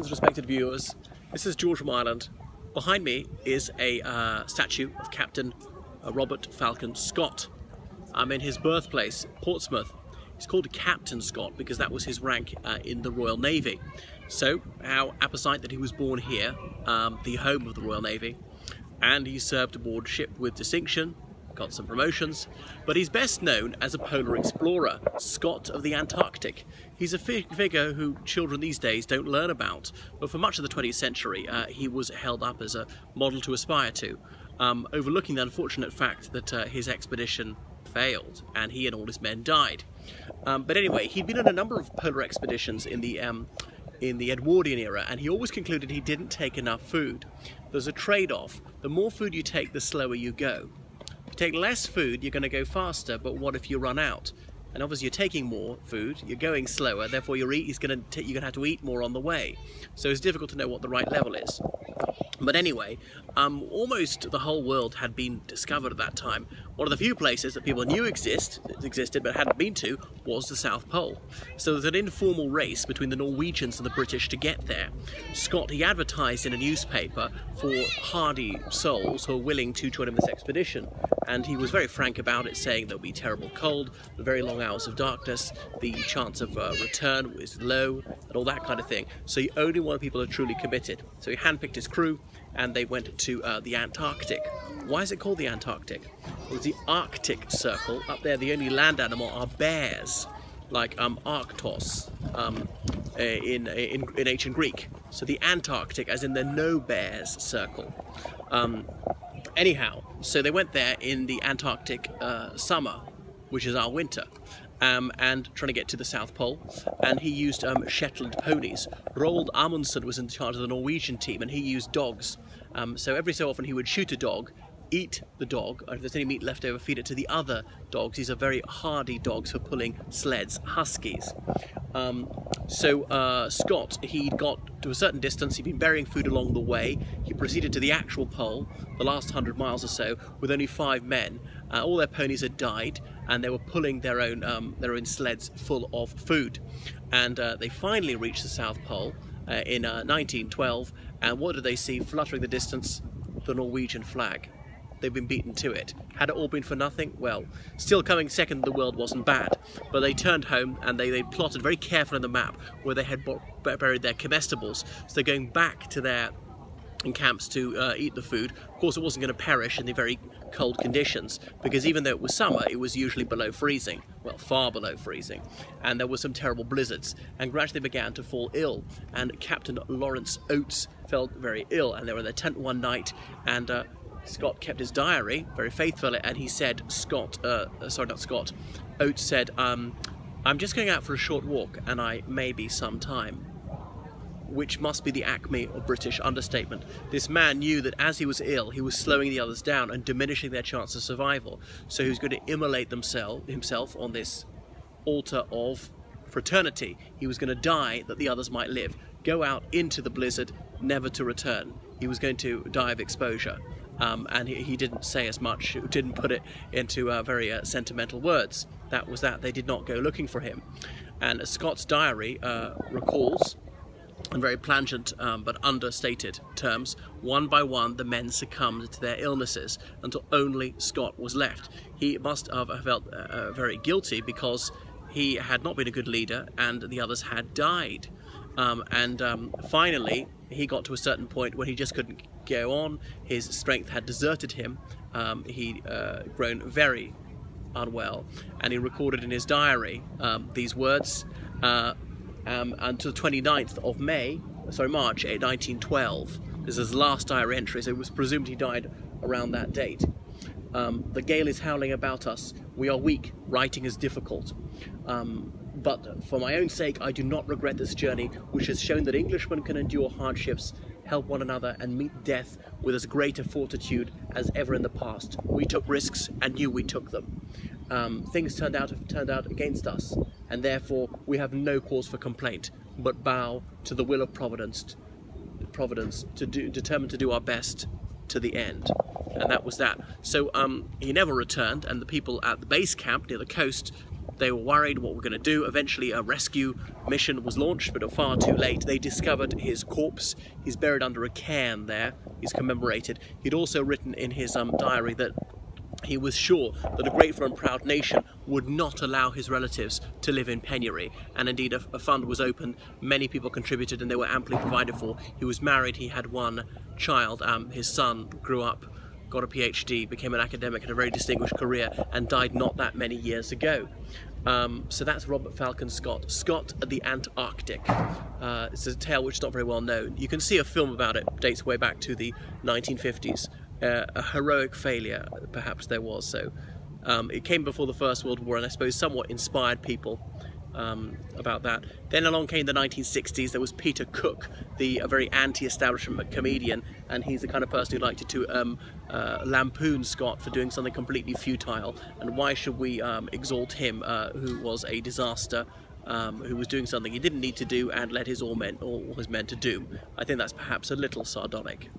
Salutations, respected viewers. This is George from Ireland. Behind me is a statue of Captain Robert Falcon Scott. I'm in his birthplace, Portsmouth. He's called Captain Scott because that was his rank in the Royal Navy. So, how apposite that he was born here, the home of the Royal Navy, and he served aboard ship with distinction, got some promotions, but he's best known as a polar explorer, Scott of the Antarctic. He's a figure who children these days don't learn about, but for much of the 20th century he was held up as a model to aspire to, overlooking the unfortunate fact that his expedition failed and he and all his men died. But anyway, he'd been on a number of polar expeditions in the Edwardian era, and he always concluded he didn't take enough food. There's a trade-off. The more food you take, the slower you go. If you take less food, you're going to go faster, but what if you run out? And obviously you're taking more food, you're going slower, therefore you're going to have to eat more on the way. So it's difficult to know what the right level is. But anyway, almost the whole world had been discovered at that time. One of the few places that people knew existed but hadn't been to was the South Pole. So there's an informal race between the Norwegians and the British to get there. Scott, he advertised in a newspaper for hardy souls who are willing to join him in this expedition. And he was very frank about it, saying there'll be terrible cold, the very long hours of darkness, the chance of return was low, and all that kind of thing. So he only wanted people who are truly committed. So he handpicked his crew, and they went to the Antarctic. Why is it called the Antarctic? Well, it's the Arctic Circle. Up there, the only land animal are bears, like Arctos in ancient Greek. So the Antarctic, as in the no bears circle. Anyhow, so they went there in the Antarctic summer, which is our winter, and trying to get to the South Pole, and he used Shetland ponies. Roald Amundsen was in charge of the Norwegian team, and he used dogs. So every so often he would shoot a dog, eat the dog, or if there's any meat left over, feed it to the other dogs. These are very hardy dogs for pulling sleds, huskies. Scott, he'd got to a certain distance, he'd been burying food along the way, he proceeded to the actual pole, the last 100 miles or so, with only 5 men. All their ponies had died, and they were pulling their own sleds full of food. And they finally reached the South Pole in 1912, and what did they see fluttering the distance? The Norwegian flag. They've been beaten to it. Had it all been for nothing? Well, still coming second in the world wasn't bad. But they turned home and they plotted very carefully on the map where they had buried their comestibles. So they're going back to their camps to eat the food. Of course, it wasn't going to perish in the very cold conditions, because even though it was summer, it was usually below freezing. Well, far below freezing. And there were some terrible blizzards. And gradually they began to fall ill. And Captain Lawrence Oates felt very ill. And they were in their tent one night, and Scott kept his diary very faithfully, and he said, Oates said, I'm just going out for a short walk, and I may be some time. Which must be the acme of British understatement. This man knew that as he was ill, he was slowing the others down and diminishing their chance of survival. So he was going to immolate himself on this altar of fraternity. He was going to die that the others might live. Go out into the blizzard, never to return. He was going to die of exposure. And he didn't say as much, didn't put it into very sentimental words. That was that. They did not go looking for him. And Scott's diary recalls, in very plangent but understated terms, one by one the men succumbed to their illnesses until only Scott was left. He must have felt very guilty because he had not been a good leader and the others had died. Finally, he got to a certain point where he just couldn't go on. His strength had deserted him. He'd grown very unwell, and he recorded in his diary these words until the 29th of March 1912. This is his last diary entry, so it was presumed he died around that date. The gale is howling about us. We are weak. Writing is difficult. But for my own sake, I do not regret this journey, which has shown that Englishmen can endure hardships, help one another, and meet death with as great a fortitude as ever in the past. We took risks and knew we took them. Things turned out against us, and therefore we have no cause for complaint, but bow to the will of Providence, determined to do our best to the end. And that was that. So he never returned, and the people at the base camp near the coast, They were worried what we're going to do. Eventually a rescue mission was launched, but far too late. They discovered his corpse. He's buried under a cairn there. He's commemorated. He'd also written in his diary that he was sure that a grateful and proud nation would not allow his relatives to live in penury, and indeed a fund was opened, many people contributed, and they were amply provided for. He was married, he had one child, his son grew up, got a PhD, became an academic, had a very distinguished career, and died not that many years ago. So that's Robert Falcon Scott. Scott at the Antarctic. It's a tale which is not very well known. You can see a film about it, dates way back to the 1950s. A heroic failure, perhaps there was. So it came before the First World War, and I suppose somewhat inspired people about that. Then along came the 1960s. There was Peter Cook, a very anti-establishment comedian, and he's the kind of person who liked to lampoon Scott for doing something completely futile. And why should we exalt him, who was a disaster, who was doing something he didn't need to do and led all his men to doom? I think that's perhaps a little sardonic.